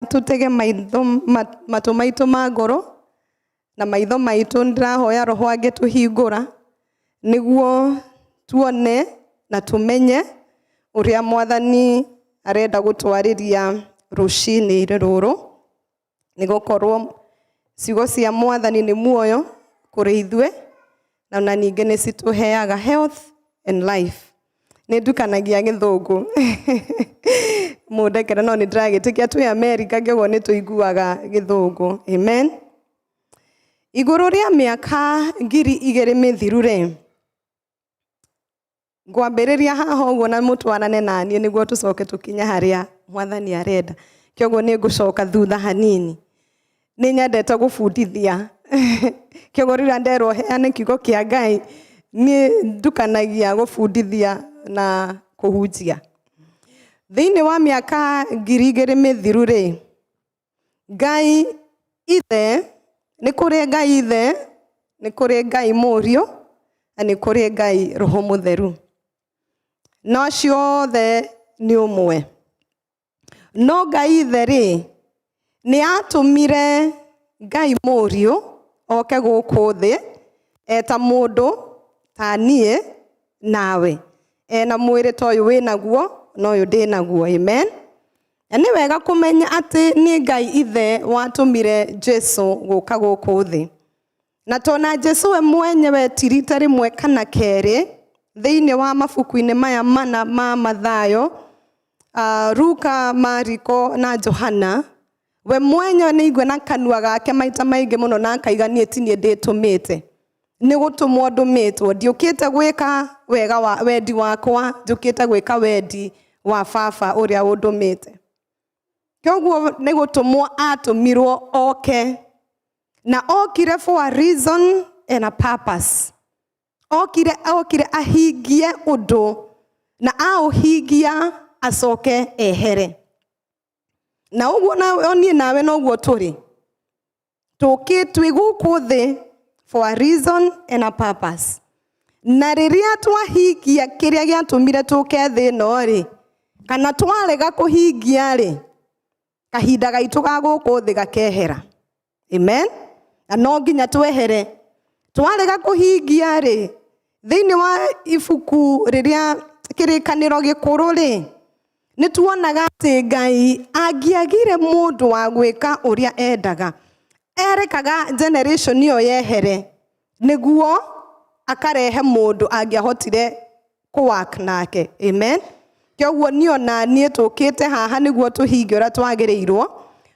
tutege maitho matu maitu magoro na maitho maitu ndirahoya roho agetuhingura niguo tuone na tumenye uria mwathani arenda gutwariria rucini ruru nigukorwo ciugo cia mwathani ni muoyo kuri ithue na ninge ni situheaga health and life nindukanagia githungu mudekera no nindiragitia tu America ngego ni tuiguaga githungu amen iguru ria miaka 2000 mithiru re ngwambiriria haha uguo na mutwarane nanie niguo tucoke tukinya haria mwathani arenda kiogo ni ngucoka thutha hanini ni nyendete gubundithia kiogo rira nderwo heane kiugo kia Ngai ni ndukanagia gubundithia na kuhunjia thiini wa miaka 2000 mithiru ri Ngai ithe ni kuri Ngai ithe ni kuri Ngai murio na ni kuri Ngai roho mutheru no ciothe ni umwe no Ngai ithe ri ni atumire Ngai murio oke guku thi eta mundu ta nie nawe na mwiri toyu winaguo no yu ndinaguo amen ni wega kumenya ati ni Ngai ithe watumire Jesu guka guku thi na tona Jesu we mwenyewe tirita rimwe kana keri thiini wa mabuku-ini maya mana ma Mathayo Luka, Mariko na Johana we mwenyewe ni igwe na kanua gake maita maingi muno na akaiganie tinie nditumite ni gutumwo ndumitwo ndiukite gwika wega wa wendi wakwa ndiukite gwika wendi wa baba uria undumite kyoguo ni gutumwo atumirwo oke na okire for a reason and a purpose okire ahingie undu na auhingia acoke ehere na uguo na oni nawe no guo turi tukitwe guku thi for a reason and a purpose na riria twahingia kiria giatumire tuke thi no ri kana twarega kuhingia ri kahinda gaitu ga guku thi gakehera amen na no nginya twehere twarega kuhingia ri thiini wa ibuku riria kirikaniro gikuru ri ni tuonaga ati Ngai angiagire mundu wa gwika uria endaga erekaga generation iyo yehere niguo akarehe mundu angiahotire kuwork nake amen kyoguo nio na nie tukite haha niguo tuhingie uria twagirirwo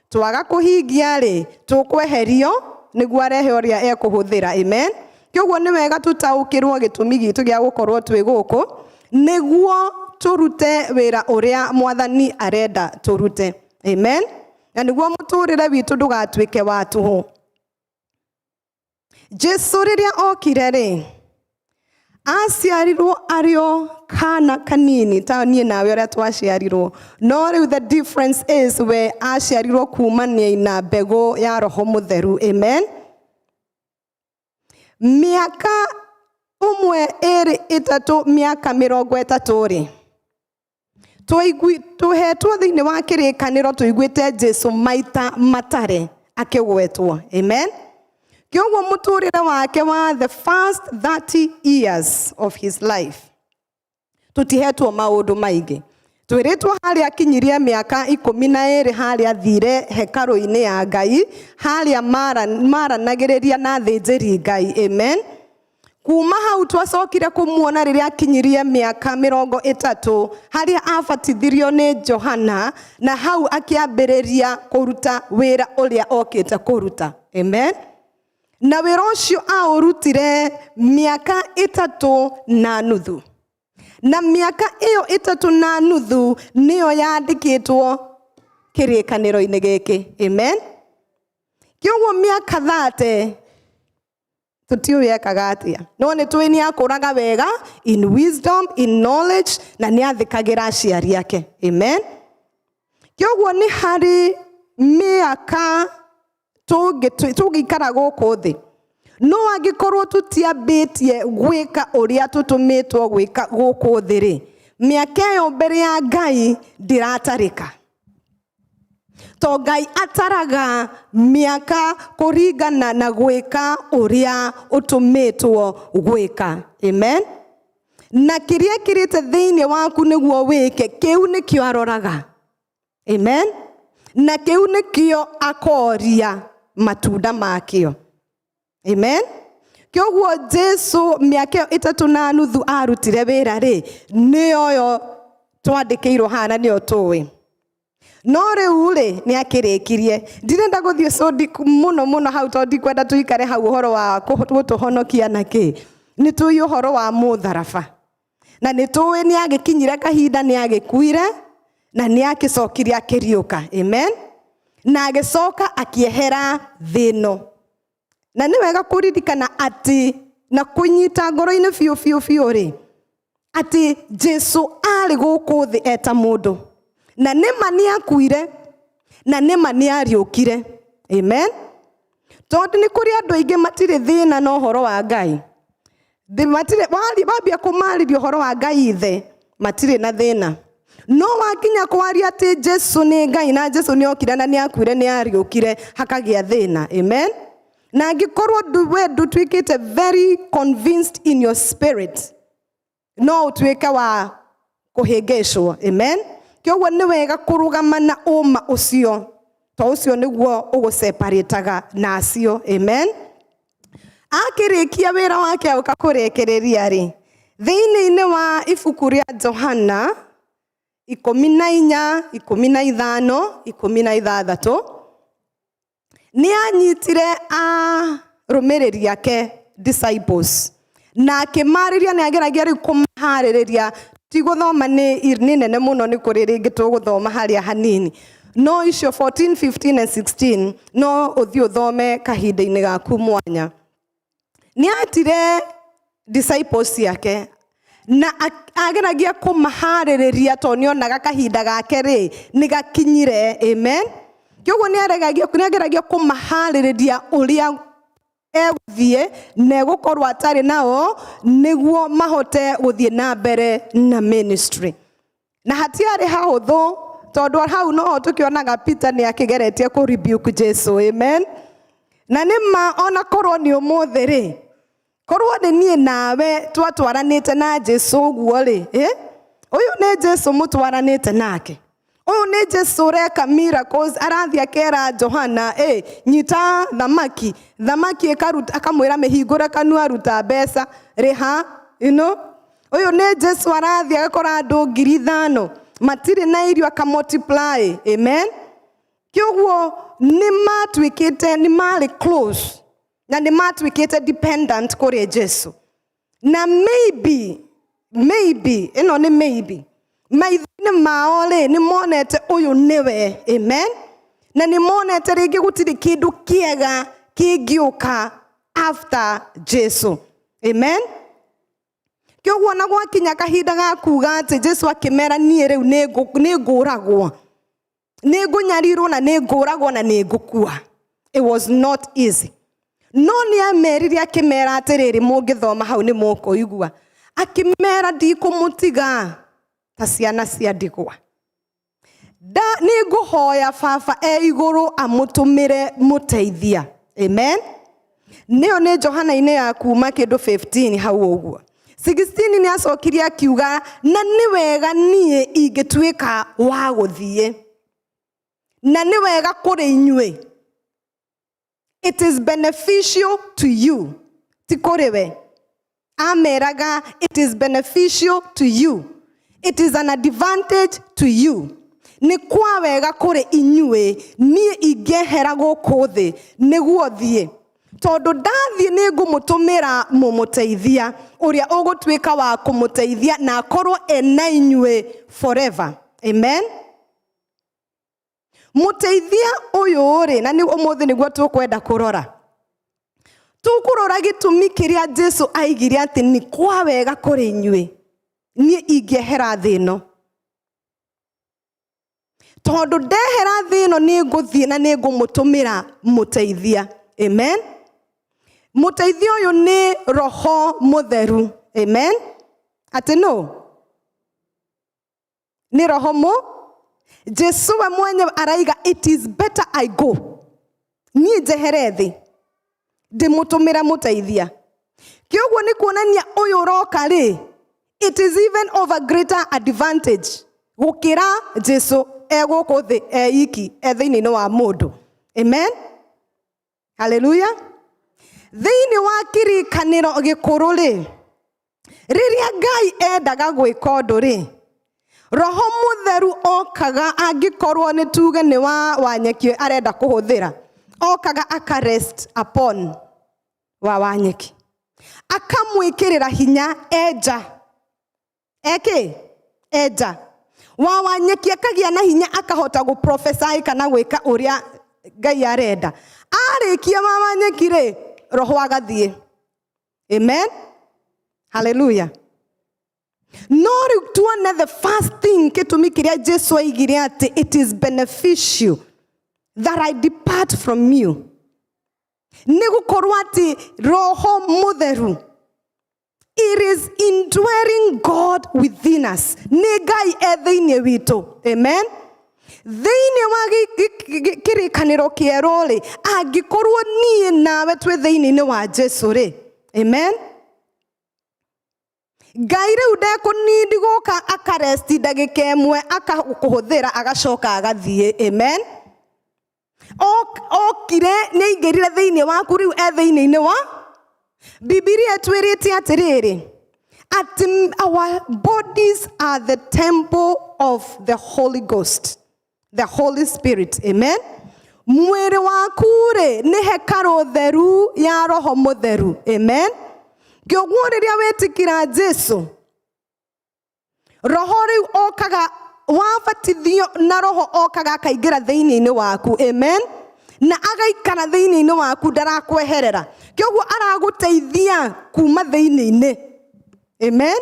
twaga kuhingia ri tukweherio niguo arehe uria ekuhuthira amen kyoguo ni wega tutaukirwo gitumi gitu gia gukorwo twi guku niguo turute wira uria mwathani arenda turute amen na niguo muturire witu ndugatwike wa tuhu Jesu riria okire ri aciarirwo ario kana kanini ta nie nawe uria twaciarirwo no riu the difference is we aciarirwo kumania na mbegu ya roho mutheru amen miaka umwe eri itatu miaka 30 ri tuhetwo thiini wa kirikaniro tuiguite Jesu maita matare akigwetwo amen kyoguo muturire wake wa the first 30 years of his life tutihetwo maundu maingi twiritwo haria akinyirie miaka 12 haria thire hekaru-ini ya Ngai haria maranagiriria na thinjiri Ngai amen kuma hau twacokire kumuona riria akinyirie miaka 30 haria abatithirio ni Johana na hau akiambiriria kuruta wira uria okite kuruta amen na wira ucio aurutire miaka 3.5 na miaka iyo 3.5 niyo yandikitwo kirikaniro-ini giki amen kyoguo miaka 30 tutiuwekaga atia no ni twini akuraga wega in wisdom in knowledge na ni athikagira aciari yake amen kyoguo ni hari miaka tugikara guku thi no angikorwo tutiambitie gwika uria tutumitwo gwika guku thi ri miaka iyo mbere ya Ngai ndiratarika to Ngai ataraga miaka kũringana na gwĩka ũrĩa ũtũmĩtwo gwĩka. Amen. Na kĩrĩa kĩrĩte thĩinĩ waku nĩguo wĩke, kĩu nĩkĩo aroraga. Amen. Na kĩu nĩkĩo akoria matunda makĩo. Amen. Kĩoguo Jesu mĩaka 3.5 arutire wĩra rĩ, nĩyo twandĩkĩirwo hana nĩyo tũĩ. No rĩu rĩ nĩ akĩrĩkirie. Ndirenda gũthiĩ so mũno hau tondũ ndikwenda tuikare hau ũhoro wa gũtũhonokia na kĩ. Nĩ tũĩ ũhoro wa mũtharaba. Na nĩ tũĩ nĩ agĩkinyire kahinda nĩ agĩkuire na nĩ agĩcokire akĩriũka. Amen. Na agĩcoka akĩehera thĩ ĩno. Na nĩ wega kũririkana atĩ na kũnyita ngoro-inĩ biũ rĩ, atĩ Jesu arĩ gũkũ thĩ eta mũndũ. Na nĩma nĩ akuire na nĩma nĩ ariũkire. Amen. Tondũ nĩ kũrĩ andũ aingĩ matirĩ thĩna na ũhoro wa Ngai. Wambia kũmarĩria ũhoro wa Ngai ithe matirĩ na thĩna. No wakinya kwaria atĩ Jesu nĩ Ngai na Jesu nĩ okire na nĩ akuire nĩ ariũkire, hakagĩa thĩna. Amen. Na angĩkorwo we ndũtuĩkĩte very convinced in your spirit, no ũtuĩke wa kũhĩngĩcwo. Amen. Kĩoguo nĩ wega kũrũgama na ũma ũcio, to ũcio nĩguo ũgũseparataga na acio. Amen. Akĩrĩkia wĩra wake agĩũka kũrekereria rĩ, thĩinĩ wa ibuku rĩa Johana 14, 15, 16 nĩ anyitire arũmĩrĩri ake disciples na akĩmarĩria nĩ ageragia rĩu kũmaharĩrĩria. Ti gũthoma nĩ nene mũno, nĩ kũrĩ rĩngĩ tũgũthoma harĩa hanini. No icio 14, 15 and 16 no ũthiĩ ũthome kahinda-inĩ gaku mwanya. Nĩ atire disciples yake na ageragia kũmaharĩrĩria to nĩ onaga kahinda gake rĩ nĩ gakinyire. Amen. Kĩoguo nĩ ageragia kũmaharĩrĩria ũrĩa egũthiĩ na egũkorwo atarĩ nao nĩguo mahote gũthiĩ na mbere na ministry. Na hatiarĩ hahũthũ tondũ hau no tũkĩonaga Peter nĩ akĩgeretie kũ rebuke Jesu. Amen. Na nĩma ona korwo nĩ ũmũthĩ rĩ, korwo nĩ niĩ nawe twatwaranĩte na Jesu ũguo rĩ, ũyũ nĩ Jesu mũtwaranĩte nake. Ũyũ nĩ Jesu reka miracles, arathiĩ akera Johana nyita thamaki akamwĩra mĩhingũre kanua aruta mbeca rĩha. Ũyũ nĩ Jesu arathiĩ agakora andũ 5,000 matirĩ na irio akamultiply. Amen. Kĩoguo nĩ marĩ close na nĩ matuĩkĩte dependent kũrĩ Jesu. Na maybe ĩno nĩ maybe maitho-inĩ mao rĩ nĩ monete ũyũ nĩwe. Amen. Na nĩ monete rĩngĩ gũtirĩ kĩndũ kĩega kĩngĩũka after Jesu. Amen. Kĩoguo na gwakinya kahinda ga kuga atĩ Jesu akĩmera niĩ rĩu nĩ ngũragwo, nĩ ngũnyarirwo na nĩ ngũragwo na nĩ ngũkua. It was not easy. No nĩ amerire akĩmera atĩrĩrĩ, mũngĩthoma hau nĩ mũkũigua akĩmera ndikũmũtiga ta ciana cia ndigwa. Nĩ ngũhoya Baba igũrũ amũtũmĩre mũteithia. Amen. Nĩyo nĩ Johana-inĩ ya kuma kĩndũ 15 hau ũguo. 16 nĩ acokirie akiuga na nĩ wega niĩ ingĩtuĩka wa gũthiĩ. Na nĩ wega kũrĩ inyuĩ. It is beneficial to you. Ti kũrĩ we. Ameraga it is beneficial to you. It is an advantage to you. Nĩ kwa wega kũrĩ inyuĩ niĩ ingĩehera gũkũ thĩ nĩguo thiĩ. Tondũ ndathiĩ nĩ ngũmũtũmĩra mũmũteithia ũrĩa ũgũtuĩka wa kũmũteithia na akorwo ena inyuĩ forever. Amen. Mũteithia ũyũ rĩ, na nĩ ũmũthĩ nĩguo tũkwenda kũrora. Tũkũrora gĩtũmi kĩrĩa Jesu aigire atĩ nĩ kwa wega kũrĩ inyuĩ niĩ ingĩehera thĩ ĩno. Tondũ ndehera thĩ ĩno nĩ ngũthiĩ na nĩ ngũmũtũmĩra mũteithia. Amen. Mũteithia ũyũ nĩ Roho Mũtheru. Amen. Atĩ no? Nĩ Roho Jesu we mwenye araiga, it is better I go. Niĩ njehere thĩ ndĩmũtũmĩra mũteithia. Kĩoguo nĩ kuonania ũyũ ũroka rĩ, it is even of a greater advantage gũkĩra Jesu egũkũ thĩ iki thĩinĩ wa mũndũ. Amen. Hallelujah. Thĩinĩ wa kĩrĩkanĩro gĩkũrũ rĩ, rĩrĩa Ngai endaga gwĩka ũndũ rĩ, Roho Mũtheru okaga angĩkorwo nĩ tuge nĩ wa Wanyeki arenda kũhũthĩra, okaga akarest upon wa Wanyeki, akamwĩkĩrĩra hinya enja. Enja wa Wanyeki akagĩa na hinya akahota gũprophesy kana gwĩka ũrĩa Ngai arenda. Arĩkia wa Wanyeki rĩ, Roho agathiĩ. Amen. Hallelujah. No rĩu tuone the first thing gĩtũmi kĩrĩa Jesu aigire atĩ it is beneficial that I depart from you. Nĩ gũkorwo atĩ Roho Mũtheru, it is indwelling God within us. Nĩ Ngai thĩinĩ witũ. Amen. Thĩinĩ wa kĩrĩkanĩro kĩerũ rĩ, angĩkorwo niĩ nawe twĩ thĩinĩ wa Jesu rĩ. Amen. Ngai rĩu ndekũnindi gũka akaresti ndagĩka ĩmwe akakũhũthĩra agacoka agathiĩ. Amen. Okire nĩ aingĩrire thĩinĩ waku rĩu thĩinĩ wa Bibilia twĩrĩte atĩrĩrĩ, at our bodies are the temple of the Holy Ghost, the Holy Spirit. Amen. Mwĩrĩ waku rĩ nĩ hekarũ theru ya Roho Mũtheru. Amen. Kĩoguo rĩrĩa wĩtĩkĩra Jesu, Roho rĩu okaga wabatithio na Roho okaga akaingĩra thĩinĩ waku. Amen. Na agaikara thĩinĩ waku ndarakweherera. Kĩoguo aragũteithia kuma thĩinĩ. Amen.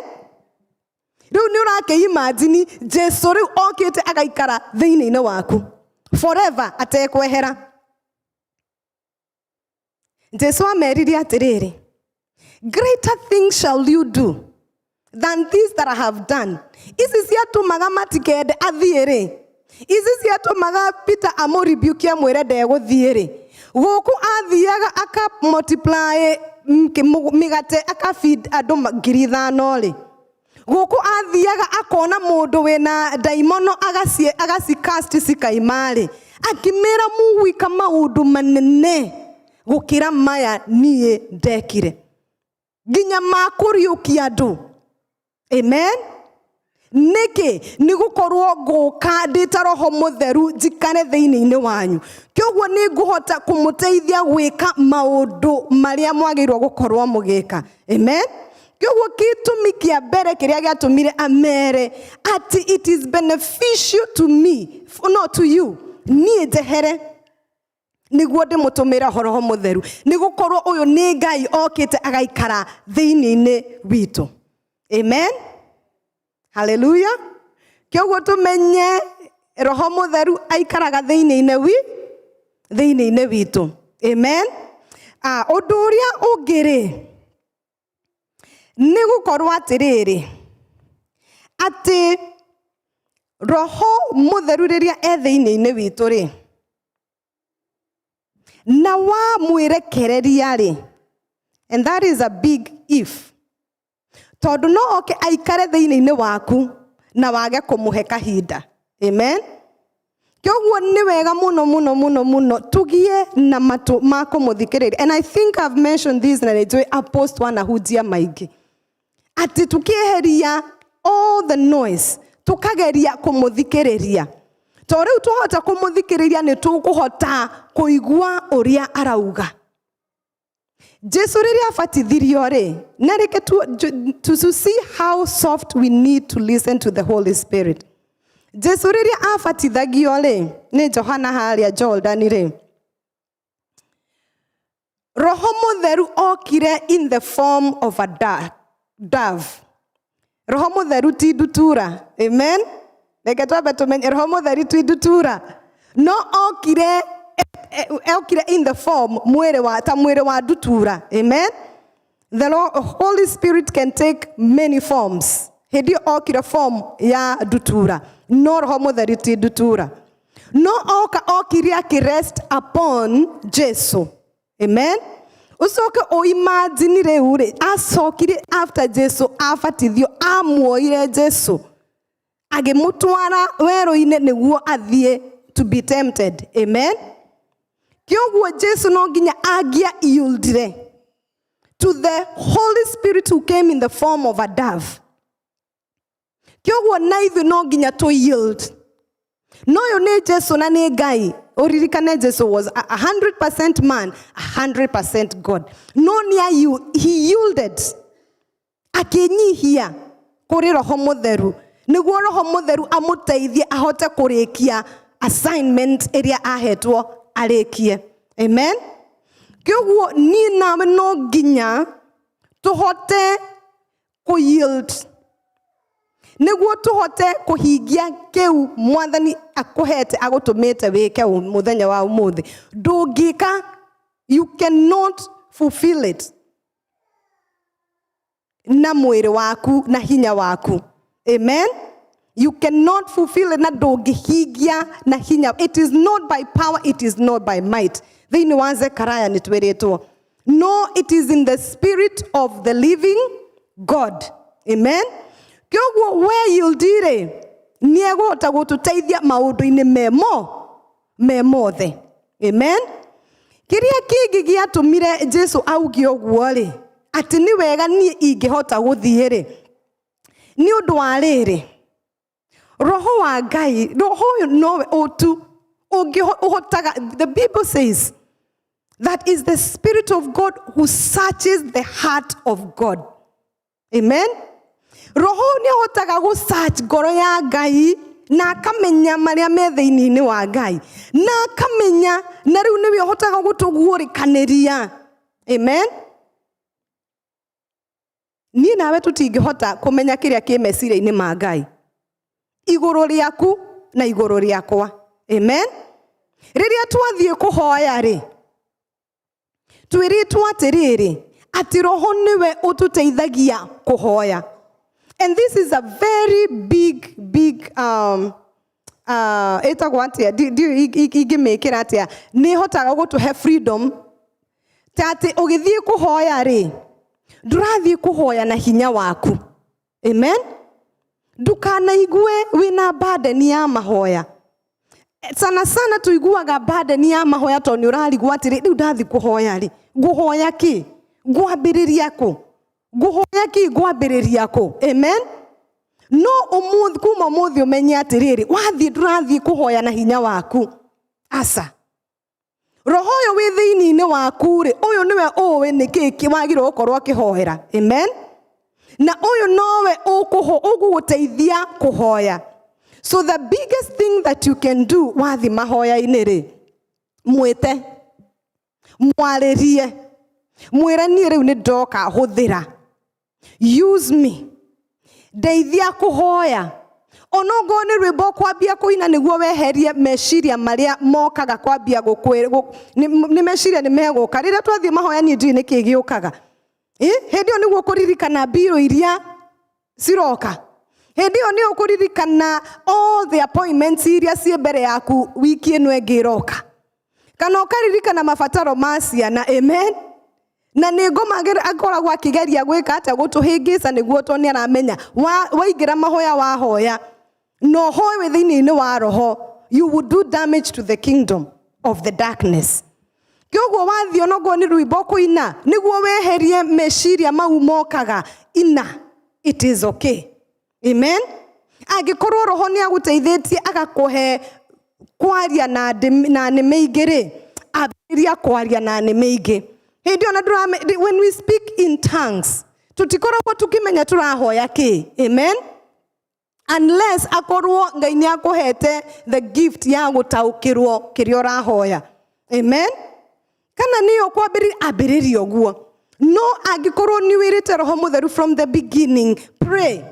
Rĩu nĩ ũrakĩimagine Jesu rĩu okĩte agaikara thĩinĩ waku forever atekwehera. Jesu amerire atĩrĩrĩ, greater things shall you do than these that I have done. Ici ciatũmaga matikende athiĩ rĩ, ici ciatũmaga Peter amũribukie amwĩre ndegũthiĩ rĩ, gũkũ athiaga aka multiply mĩgate aka feed andũ 5,000 rĩ, gũkũ athiaga akona mũndũ wĩna daimono agacicast cikaima rĩ, akĩmĩra mũgwĩka maũndũ manene gũkĩra maya niĩ ndekire, nginya makũriũkia andũ. Amen. Nĩkĩ nĩ gũkorwo ngũka ndĩta Roho Mũtheru njikare thĩinĩ wanyu. Kĩoguo nĩ ngũhota kũmũteithia gwĩka maũndũ marĩa mwagĩrĩirwo gũkorwo mũgĩka. Amen. Kĩoguo gĩtũmi kĩa mbere kĩrĩa gĩatũmire amere atĩ it is beneficial to me, not to you, niĩ njehere nĩguo ndĩmũtũmĩra Roho Mũtheru, nĩ gũkorwo ũyũ nĩ Ngai okĩte agaikara thĩinĩ witũ. Amen. Hallelujah. Kĩoguo tũmenye Roho Mũtheru aikaraga thĩinĩ witũ. Amen. Ũndũ ũrĩa ũngĩ rĩ, nĩ gũkorwo atĩrĩrĩ, atĩ Roho Mũtheru rĩrĩa thĩinĩ witũ rĩ, na wa mwĩrekereria rĩ, and that is a big if. Tondũ no oke aikare thĩinĩ waku na wage kũmũhe kahinda. Amen. Kĩoguo nĩ wega mũno tugie na matũ ma kũmũthikĩrĩria. And I think I've mentioned this na nĩnjũĩ apost wanahunjia maingĩ. Atĩ tukĩeheria all the noise, tukageria kũmũthikĩrĩria. Tondũ rĩu twahota kũmũthikĩrĩria nĩ tũkũhota kũigua ũrĩa arauga. Jesu rĩrĩa abatithirio rĩ, na reke to see how soft we need to listen to the Holy Spirit. Jesu rĩrĩa abatithagio rĩ, nĩ Johana harĩa Jordan rĩ, Roho Mũtheru okire in the form of a dove. Roho Mũtheru ti ndutura. Amen. Reke twambe tũmenye Roho Mũtheru ti ndutura. No okire in the form mwĩrĩ wa ndutura. Amen. The Holy Spirit can take many forms. Hindi okire form ya ndutura. No Roho Mutheru ti ndutura. No okire akirest upon Jesu. Amen. Usoke o imagine reure asokire after Jesu afatithio amuoire Jesu. Agemutwara wero-ine niguo athie to be tempted. Amen. Kyoguo Jesu no nginya agia yieldire to the Holy Spirit who came in the form of a dove. Kyoguo na ithu no nginya to yield. No yo ne Jesu na ne Ngai. Oririkane Jesu was 100% man, 100% God. No near you, he yielded. Akenyihia kuri Roho Mutheru. Niguo Roho Mutheru amuteithie ahote kurikia assignment area ahetwo arekie. Amen. Kyoguo ni nawe no nginya tuhote ku yield. Niguo tuhote kuhingia keu mwathani akuhete agutumite wike muthenya wa umuthi. Ndungika, you cannot fulfill it na mwiri waku na hinya waku. Amen. You cannot fulfill it na ndungihingia na hinya. It is not by power, it is not by might. Thini wa Zechariah ni tweretwo. No, it is in the spirit of the living God. Amen. Kyoguo we yieldire niegota gututeithia maundu-ini memothe. Amen. Kiria kingi giatumire Jesu augie uguo ri ati ni wega ni ingihota guthie ri ni undu wa riri Roho wa Ngai, Roho nowe otu uhotaga. The Bible says that is the Spirit of God who searches the heart of God. Amen. Roho ni hotaga go search ngoro ya Ngai na akamenya maria me thiini-ini wa Ngai na akamenya na riu niwe hotaga gutuguurikaniria. Amen. Ni nawe tutingihota kumenya kiria ki meciria-ini ma Ngai iguru riaku na iguru riakwa. Amen. Riria twathie kuhoya ri twiritwo atiriri ati Roho niwe ututeithagia kuhoya. And this is a very big etagwo atia igimekira atia ni hotaga gutuhe freedom tati ugithie kuhoya ri ndurathie kuhoya na hinya waku. Amen. Ndukanaigwe wina burden ya mahoya. Sana tuiguaga burden ya mahoya to ni urarigwa atiri riu ndathi kuhoya ri nguhoya ki ngwambiriria ku nguhoya ki ngwambiriria ku. Amen. No umuthi kuma muthi umenye atiriri wathi ndurathi kuhoya na hinya waku. Asa Roho yo wi thiini-ini waku ri uyu niwe uwi nikiki wagirwo gukorwo kihoera. Amen. Na uyu nowe uguguteithia kuhoya. So the biggest thing that you can do wathi mahoya-ini ri mwite mwaririe mwire ni riu ni ndoka huthira. Use me. Ndeithia kuhoya. Onogo ni rwimbo kwambia kuina niguo weherie meciria maria mokaga kwambia gukwira ni meciria ni meguka riria twathie mahoya ni ndi ni kigiukaga. Hendio niguo kuririkana biro iria siroka. Hendio ni ukuririkana all the appointments iria cie mbere yaku wiki ino engiroka. Kana ukaririkana mabataro ma ciana. Amen. Na nigomagira akoragwo akigeria gwika ata gutuhingisa niguo to ni aramenya waingira mahoya wahoya no hoye thiini-ini wa Roho, you would do damage to the kingdom of the darkness. Kyoguo wathio nogo ni rwimbo kuina niguo weherie meciria mau mokaga ina. It is okay. Amen. Agikorwo Roho ni aguteithitie agakuhe kwaria na neme ingĩ abiria kwaria na neme ingĩ. When we speak in tongues, tutikoragwo tukimenya turahoya ki. Amen. Unless akorwo Ngai ni akuhete the gift ya gutaukirwo kirio rahoya. Amen. Kana niyo kwambiriria oguo. No agikorwo ni wirite Roho Mutheru from the beginning, pray.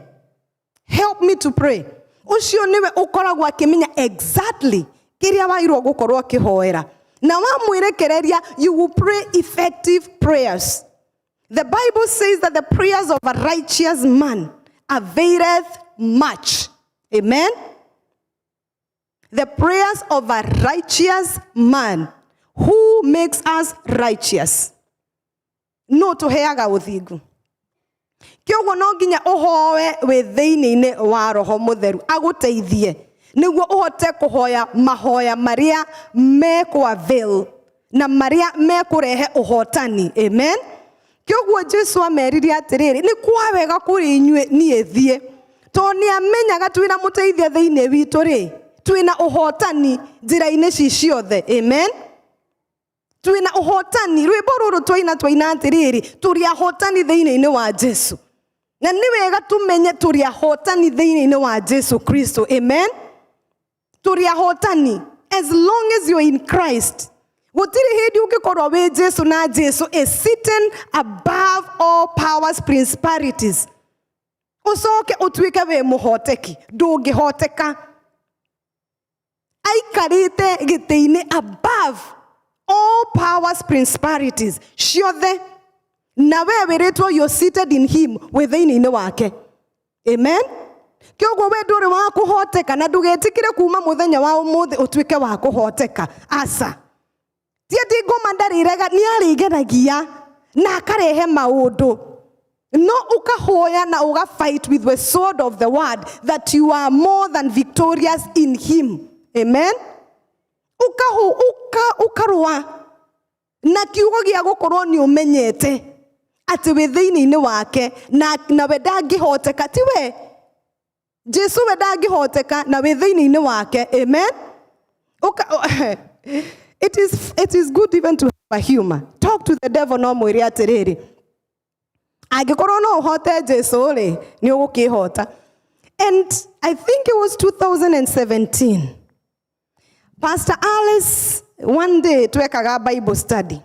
Help me to pray. Ucio niwe ukoragwo akimenya exactly kiria wairwo gukorwo kihoera. Na wamwirekereria, you will pray effective prayers. The Bible says that the prayers of a righteous man availeth much. Amen. The prayers of a righteous man who makes us righteous. No tuheaga uthingu. Kyoguo no nginya uhoe we thiini-ini wa Roho Mutheru aguteithie niguo uhote kuhoya mahoya maria mekwa na maria mekurehe uhotani. Amen. Kyoguo Jesu amerire atiriri ni kwa wega kuri inyue nie thie to ni amenyaga twina muteithia thiini witu ri twina uhotani njira-ini ciothe. Amen. Twina uhotani rwimbo ruru twaina atiriri turi ahotani thiini-ini wa Jesu na ni wega tumenye turi ahotani thiini-ini wa Jesu Kristo. Amen. Turi ahotani as long as you're in Christ. Gutiri hindi ugikorwo we Jesu na Jesu is sitting above all powers, principalities. Usoke utwike we muhoteki ndungihoteka aikarite giti-ini above all powers, principalities ciothe na we wiritwo you're seated in him within-ini wake. Amen. Kyoguo we nduri wa kuhoteka na ndugetikire kuma muthenya wa umuthi utwike wa kuhoteka. Asa tieti ngoma ndarirega ni arigenagia na akarehe maundu no ukahoya na uga fight with the sword of the word that you are more than victorious in him. Amen. Ukarua na kiugo gia gukorwo ni umenyete ati we thiini-ini wake na we ndangihoteka ti we Jesu we ndangihoteka na we thiini-ini wake. Amen. It is good even to have a humor. Talk to the devil no mwire atiriri agikorwo no uhote Jesu ri ni ugukihota. And I think it was 2017 Pastor Alice one day twekaga Bible study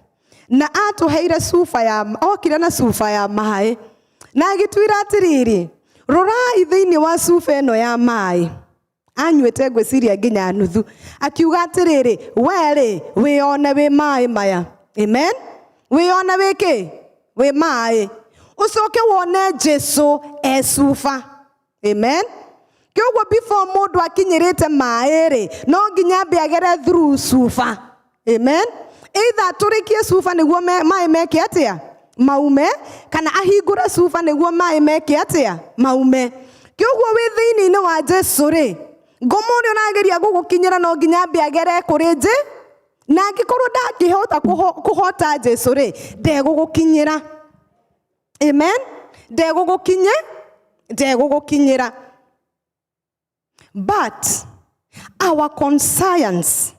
na atuheire sufa ya okire na sufa ya mai na agitwira atiriri rora ithiini wa sufa eno ya mai anywete gwiciria nginya nuthu akiuga atiriri were wione we mai maya. Amen. Wione wiki we mai ucoke wone Jesu sufa. Amen. Kyoguo before mundu akinyirite mai ri no nginya mbiagere through sufa. Amen. Either turikie sufa niguo mai meke atia maume kana ahingure sufa niguo mai meke atia maume. Kyoguo we thiini-ini wa Jesu ri ngomoni onageria gugukinyira no nginya mbiagere kurije na ngikorwo ndangihota kuhota Jesu ri ndegugukinyira. Amen. Ndegugukinyira. But our conscience,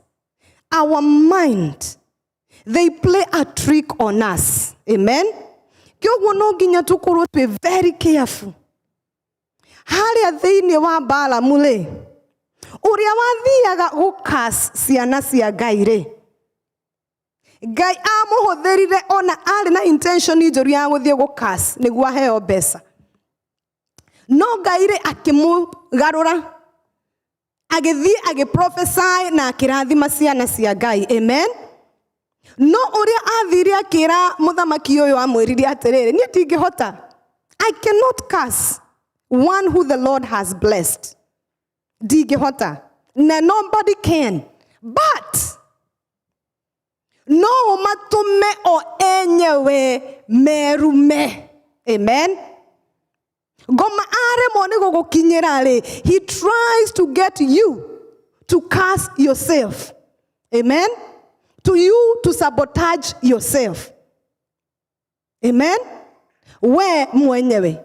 our mind, they play a trick on us. Amen. Kyoguo no nginya tukorwo twi very careful. Haria thiini wa bala mule uria wathiaga gukas ciana cia Ngai ri Ngai amuhutherire ona ari na intention njuru ya guthie gukas niguo aheo mbeca no Ngai ri akimugarura agithie agiprophesy na akirathima ciana cia Ngai. Amen. No uria athire akira muthamaki uyu amwirire atiriri ni tingihota I cannot curse one who the Lord has blessed. Digihota. Na nobody can. But no matume o enyewe merume. Amen. Goma are mone gugukinyira ri. He tries to get you to curse yourself. Amen. To you to sabotage yourself. Amen. We mwenyewe.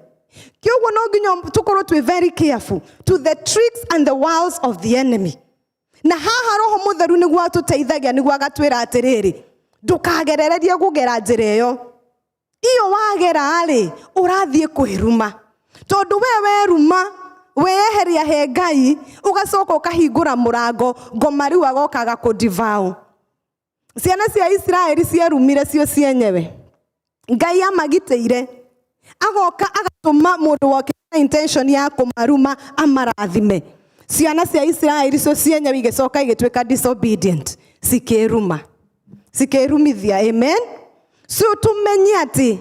Kyoguo no nginya tukorwo twi very careful to the tricks and the wiles of the enemy. Na haha Roho Mutheru niguo atuteithagia niguo agatwira atiriri ndukagerererie kugera njira iyo wagera ri urathie kwiruma tondu we ruma weyeheria he Ngai ugacoka ukahingura murango ngoma riu agokaga kudivao. Ciana cia Israeli cierumire cio cienyewe Ngai amagiteire agoka agatuma mundu wake intention ya kumaruma amarathime. Ciana cia Israeli cio cienyewe igicoka igitwika disobedient sikerumithia. Amen. So tumenye ati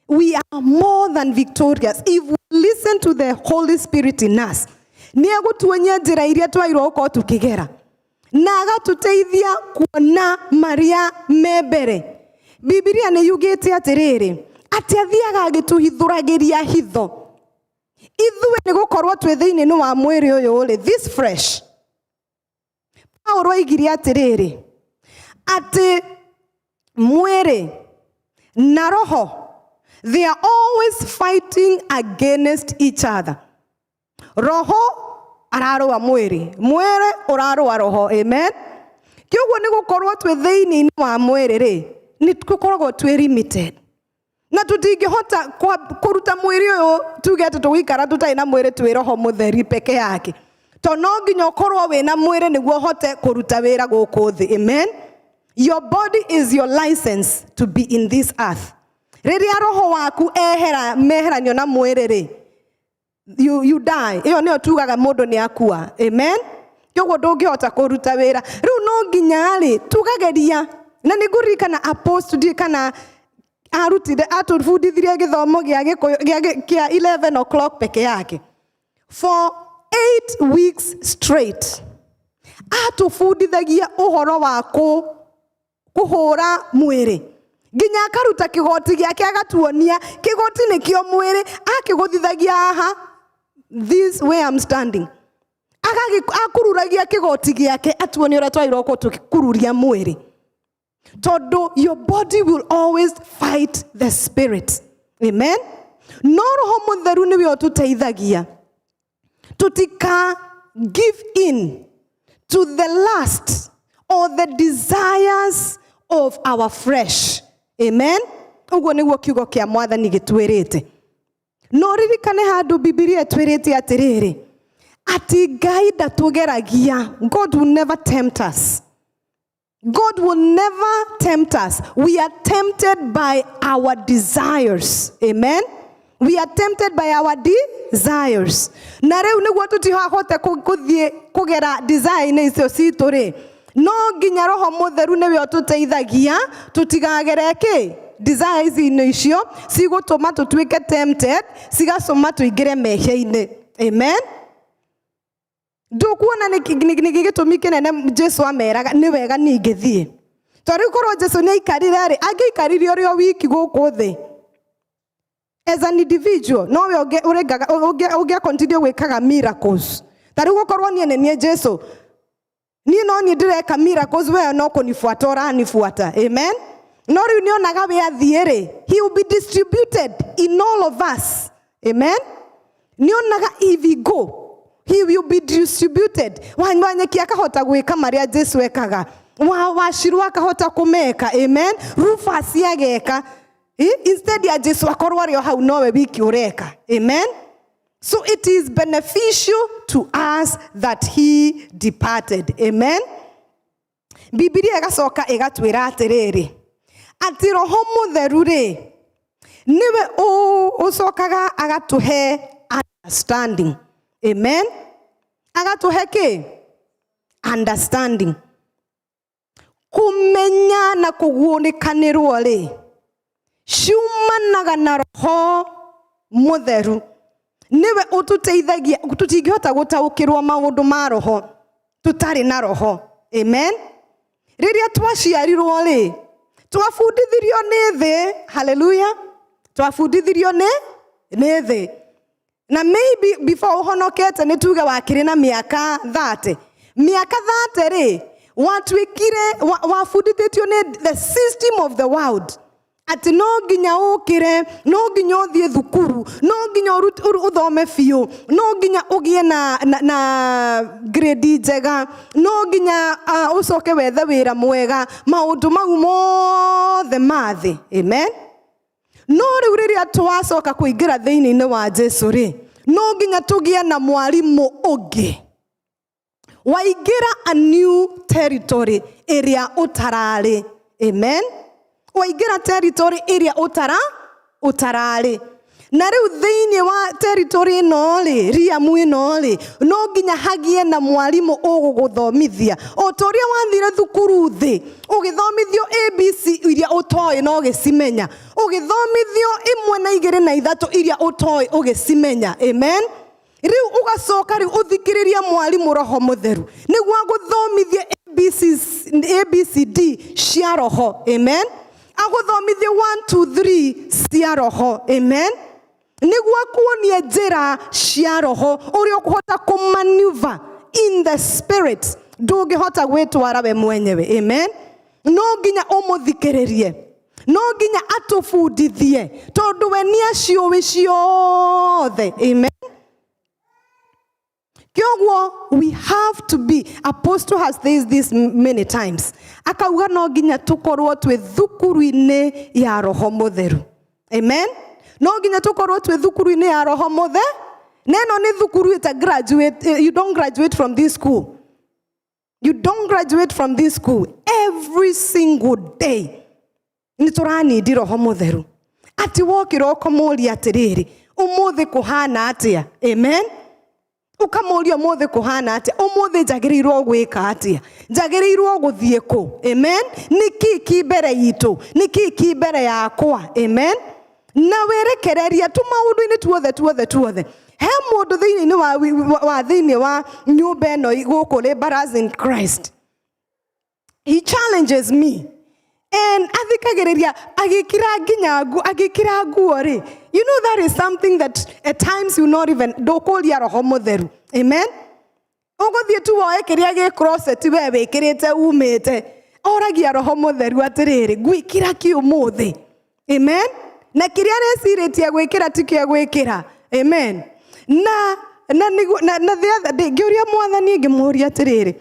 we are more than victorious if we listen to the Holy Spirit in us, ni agutuonia njira iria twairwo ko tukigera na agatuteithia kuona maria membere. Biblia ni yugite atiriri ati athiaga agituhithuragiria hitho ithuĩ nĩ gũkorwo twĩ thĩinĩ wa mwĩrĩ ũyũ rĩ, this fresh. Paulo oigire atĩrĩrĩ atĩ mwĩrĩ na roho, they are always fighting against each other. Roho ararũa mwĩrĩ, mwĩrĩ ũrarũa roho. Amen. Kĩoguo nĩ gũkorwo twĩ thĩinĩ wa mwĩrĩ rĩ, nĩ tũkoragwo twĩ limited. Na tutingĩhota kũruta mwĩrĩ ũyũ tuge atĩ tũgũikara tũtarĩ na mwĩrĩ twĩ roho mũtheri peke yake. To no nginya ũkorwo wĩna mwĩrĩ nĩguo ũhote kũruta wĩra gũkũ thĩ. Amen. Your body is your license to be in this earth. Rĩrĩa roho waku meheranio na mwĩrĩ rĩ, you die. Iyo nĩyo tugaga mũndũ nĩ akua. Amen. Kĩoguo ndũngĩhota kũruta wĩra. Rĩu no nginya rĩ tukageria. Na nĩngũririkana apostle kana arutire atufundithirie gĩthomo gĩa 11 o'clock peke yake. For 8 weeks straight. Atufundithagia ũhoro wa kũhũra mwĩrĩ. Nginya akaruta kĩgoti gĩake agatuonia kĩgoti nĩkĩo mwĩrĩ, akĩgũthithagia haha, this way I'm standing. Akururagia kĩgoti gĩake atuonia ũrĩa twagĩrĩirwo gũkururia mwĩrĩ. Todo, your body will always fight the spirit. Amen. No roho mũtheru nĩwe ũtũteithagia tutika give in to the lust or the desires of our flesh. Amen. Ũguo nĩguo kiugo kĩa Mwathani gĩtwĩrĩte. No ririkane handũ Biblia ĩtwĩrĩte atĩrĩrĩ ati Ngai ndatũgeragia. God will never tempt us. God will never tempt us. We are tempted by our desires. Amen. We are tempted by our desires. Na rĩu nĩguo tũtihote kũgera desire-inĩ icio citũ rĩ, no nginya roho mũtheru nĩwe ũtũteithagia tũtigagere kĩ desires-inĩ icio cigũtũma tũtuĩke tempted, cigacũma tũingĩre mehia-inĩ. Amen. Ndukuona nĩ gĩtũmi kĩnene Jesu ameraga nĩ wega ningĩthiĩ. Tondũ rĩu korwo Jesu nĩ aikarire rĩ, angĩaikarire ũrĩ o wiki gũkũ thĩ as an individual, no we ũngĩ continue gwĩkaga miracles. Ta rĩu gũkorwo niĩ Jesu, niĩ no niĩ ndĩreka miracles, we no kũnifuata ũranifuata. Amen. No rĩu nĩonaga we athiĩ rĩ, he will be distributed in all of us. Amen. Nĩonaga if we go, he will be distributed. Wanyeki akahota gwĩka marĩa Jesu ekaga. Washiru akahota kũmeka. Amen. Rufus ageka. Instead ya Jesu akorwo arĩ o hau nowe wiki ũreka. Amen. So it is beneficial to us that he departed. Amen. Biblia ĩgacoka ĩgatwĩra atĩrĩrĩ atĩ roho mũtheru rĩ niwe ũcokaga agatũhe understanding. Amen. Agatuhe kĩ understanding. Kumenya na kuguũrĩkanĩrwo rĩ ciumanaga na roho mũtheru. Niwe ũtũteithagia, tũtingĩhota gũtaũkĩrwo maũndũ ma roho tũtarĩ na roho. Amen. Rĩrĩa twaciarirwo rĩ twabundithirio nĩ thĩ. Hallelujah. Twabundithirio nĩ thĩ. Na maybe before uhonokete nĩ tuge wakĩrĩ na mĩaka 30. Mĩaka 30 rĩ watuĩkire wabundithĩtio nĩ the system of the world. Ati no nginya ũkĩre, no nginya ũthiĩ thukuru, no nginya ũthome biũ, no nginya ũgĩe na grade njega, no nginya ũcoke wethe wĩra mwega, maũndũ mau mothe mathĩ. Amen. No rĩu rĩrĩa twacoka kũingĩra thĩinĩ-inĩ wa Jesu rĩ, no nginya tũgĩe na mwarimũ ũngĩ. Waingĩra a new territory ĩrĩa ũtararĩ. Amen. Waingĩra territory ĩrĩa ũtararĩ. Na riu thiini wa territory no ri ria mwino ri no nginya hagie na mwalimu uguguthomithia otoria wathire thukuru thi ugithomithio ABC iria utoi no gicimenya ugithomithio imwe na igiri na ithatu iria utoi ugicimenya amen. Riu ugacoka riu uthikiriria mwalimu roho mutheru niguo aguthomithie ABCD cia roho amen. Aguthomithie 1 2 3 cia roho amen. Niguo kuonie njira cia roho uria ukuhota kumaneuver in the spirit ndungihota gwitwara we mwenyewe amen. No nginya umuthikiririe no nginya atufundithie tondu we ni acio ciothe amen. We have to be, Apostle has said this many times. Akauga no nginya tukorwo twi thukuru-ine ya roho mutheru amen. No nginya tukorwo twi thukuru-ine ya roho muthe. Neno ni thukuru ita graduate. You don't graduate from this school. You don't graduate from this school. Every single day ni turani di roho mutheru. Ati wokira ukamuri atiriri umuthi kuhana atia amen. Ukamuria mothe kuhana atia umuthe jagirirwo gwika atia jagirirwo guthie ku amen. Niki kibere yitu niki kibere yakwa amen. Na werekereria tu maundu-ini tuothe he mundu thiini wa thiini wa nyumba ino guku laborers in Christ. He challenges me and athikagiriria agikira nguo ri. You know that is something that at times you not even dokolia roho mutheru amen. Uguthie tu woe kiria gi closet we wikirite umite oragia roho mutheru atiriri gwikira ki umuthi amen. Na kiria reciritie gwikira tikio gwikira amen. Na the other day ngiuria mwathani ngimuria atiriri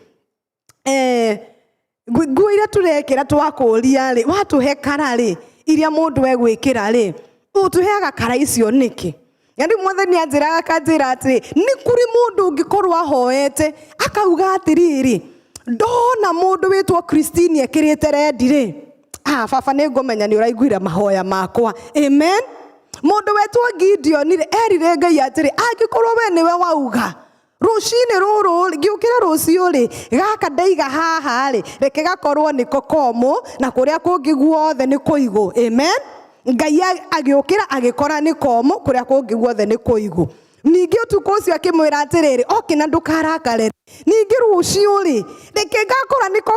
nguo iria turekira twakuria ri watuhe kara ri iria mundu we gwikira ri utuheaga kara icio niki. Yani mwathani anjiraga kanjira ati ni kuri mundu ungikorwa hoete akauga atiriri ndona mundu witwo Christine ekirite rendi ri baba ni ngumenya ni uraiguira mahoya makwa amen. Mundu wetwo Gideon ri erire Ngai atiri angikorwo we niwe wauga rucini ruru ngiukira rucio ri gaka ndaiga haha ri reke gakorwo niko komo na kuria kungi guothe ni kuigu amen. Ngai agiukira agikora ni komo kuria kungi guothe ni kuigu. Ningi utuko ucio akimwira atiriri okina ndukarakare ningi rucio ri reke gakora niko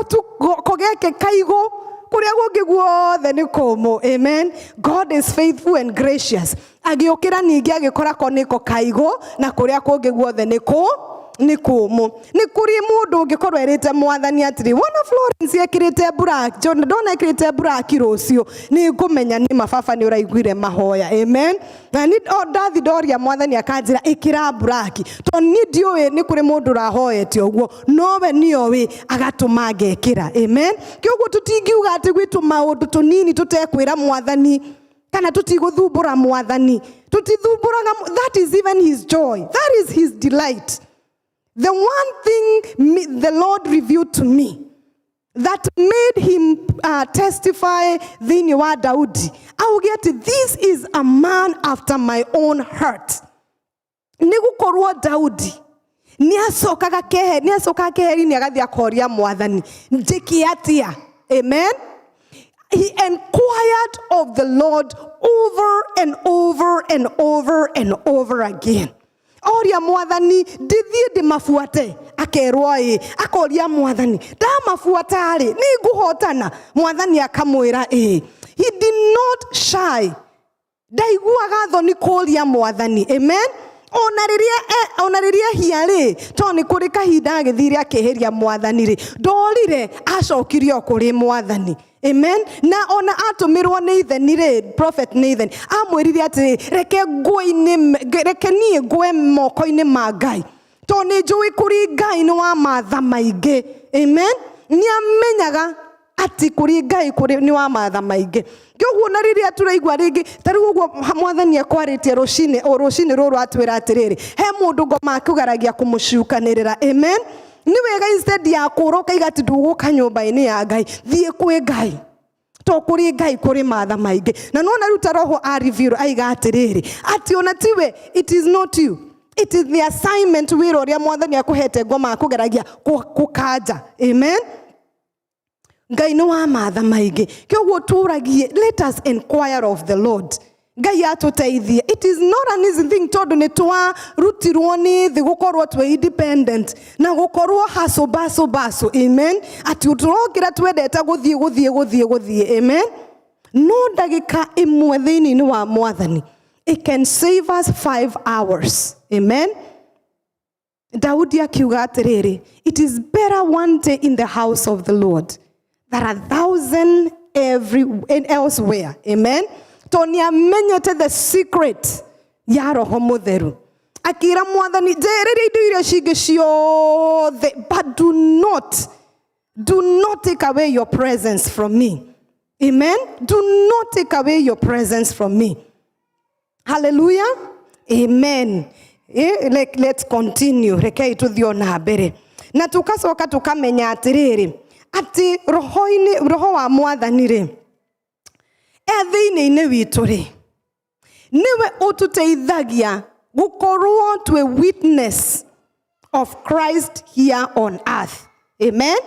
kogeke kaigu kuria kungi guothe ni komo amen. God is faithful and gracious. Agiukira ningi agikora ko niko kaigu na kuria kungi guothe ni kumu. Ni kuri mundu ungikorwo erite mwathani atiri wona Florence ekirite black John ndona ekirite black rucio ni ngumenya ni mababa ni uraiguire mahoya amen. Na ni ndathi doria mwathani akanjira ikira black to ni ndiwe ni kuri mundu rahoete uguo nowe niowe agatuma ngekira amen. Kyoguo tutingiuga ati gwitu maundu tunini tutekwira mwathani kana tutiguthumbura mwathani tutithumburaga. That is even his joy, that is his delight. The one thing the Lord revealed to me that made him testify thini wa Daudi, I get this is a man after my own heart. Nigukorwo Daudi ni asokaga keheri ni agathia koria mwathani ndiki atia amen. He inquired of the Lord over and over and over and over again. Oria mwathani ndithie ndimafuate akerwo akoria mwathani ndamafuata ri ni nguhotana mwathani akamwira he did not shy ndaiguaga thoni kuria mwathani amen. Ona riria hiari to ni kuri kahinda agithire akeheria mwathani ri ndorire acokirio kuri mwathani amen. Na ona atumirwo ni itheni ri prophet Nathan amwirire ati reke nie ngwe moko-ini ma Ngai to ni njui kuri Ngai ni wa matha maingi amen. Ni amenyaga ati kuri Ngai kuri ni wa matha maingi. Kyoguo na riria turaigua ringi tariu uguo mwathani akwaritie rucini ruru atwira atiriri he mundu ngoma akugaragia kumucukanirira amen. Ni wega instead ya kuroka igati nduguka nyumba-ini ya Ngai thie kwi Ngai to kuri ngai kuri matha maingi na nona ruta roho a reveal aiga atiriri ati ona tiwe it is not you. It is the assignment wiro ria mwathani akuhete ngoma akugeragia kukaja. Amen. Ngai no wa matha maingi kyoguo turagie. Let us inquire of the Lord. Ngai atuteithie. It is not an easy thing tondu ni twa rutirwo ni thi gukorwo twe independent na gukorwo baso. Amen. Ati turogira twendete guthie. Amen. No ndagika imwe thiini wa mwathani, it can save us 5 hours. Amen. Daudi akiuga atiriri, it is better one day in the house of the Lord than 1,000 elsewhere. Amen. Tonia menyete the secret ya roho mutheru. Akira mwathani jerere indo iria cingi ciothe, but do not take away your presence from me. Amen. Do not take away your presence from me. Hallelujah. Amen. Let's continue. Rekei tuthio na mbere. Na tukacoka tukamenya atiriri ati roho wa mwathani ri thiini-ini witu ri niwe ututeithagia gukorwo twe witness of Christ here on earth. Amen.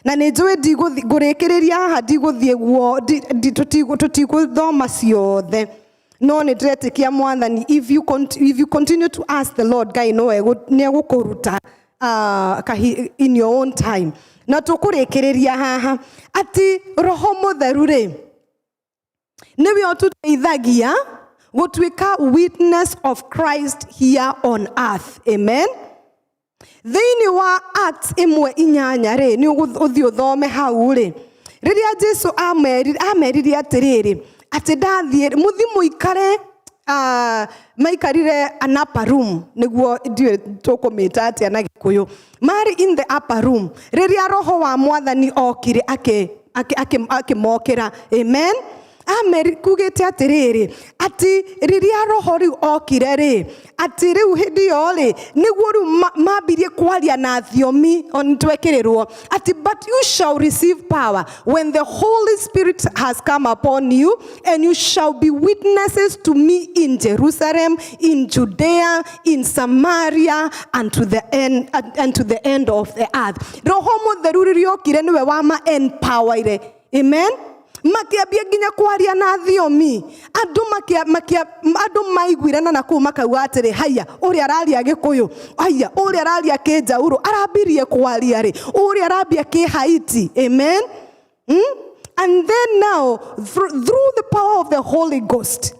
Na nijwe ndigurikiria haha ndigũthiĩ guo tutiguthoma ciothe no nĩndĩretikia mwathani if you continue to ask the Lord Ngai no nĩegũkũruta in your own time. Na tukurikiria haha ati roho mutheru ri niwe ututeithagia gũtuĩka witness of Christ here on earth. Amen. Thiini wa Acts 1:8 ri ni uthio thome hau ri riria Jesu amerire atiriri ati ndathie muthimu ikare maikarire an upper room niguo ndiwe tukumita ati na Gikuyu mari in the upper room riria roho wa mwathani okire akimokera. Amen. Kugete atiriri ati riria roho riu okire ri ati riu hindi yo ri niguo riu mambirie kwaria na thiomi ontwekirirwo ati but you shall receive power when the Holy Spirit has come upon you, and you shall be witnesses to me in Jerusalem, in Judea, in Samaria, and to the end of the earth. Roho mutheru riria okire niwe wama empower. Amen. Makiambia nginya kwaria na thiomi andu maiguirana na ku makauga atiri haya uria araria Gikuyu haya uria araria Kijauru arambirie kwaria ri uria arambia ki Haiti. Amen. And then now through the power of the Holy Ghost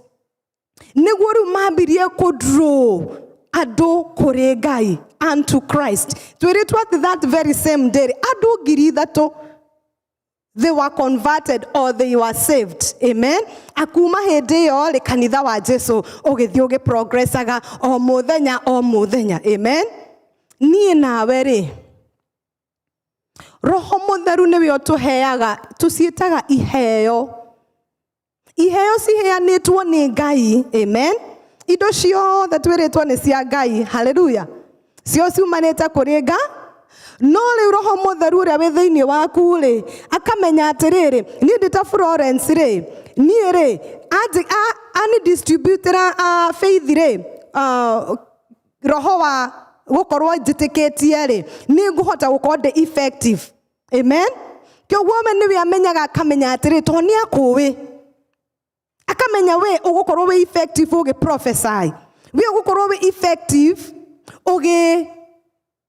niguo riu mambirie kudraw andu kuri Ngai unto Christ. Twiritwo at that very same day andu 3,000 they were converted or they were saved. Amen. Akuma hede yo le kanitha wa Jesu ogithio progressaga o muthenya. Amen. Nie nawe ri roho mutheru niwe utuheaga tuciitaga iheo ciheanitwo ni Ngai. Amen. Indo ciothe twiritwo ni cia Ngai. Hallelujah. Cio ciumanite kuri Ngai. No le roho mutheru uria wi thiini waku ri akamenya atiriri ni ndita Florence ri ni ri ani distributor faith ri roho wa gukorwo njitikitie ri ni nguhota gukorwo effective. Amen. Kyoguo me ni we amenyaga akamenya atiri to ni akuwi akamenya we ugukorwo we effective ugi prophesy we ugukorwo we effective ugi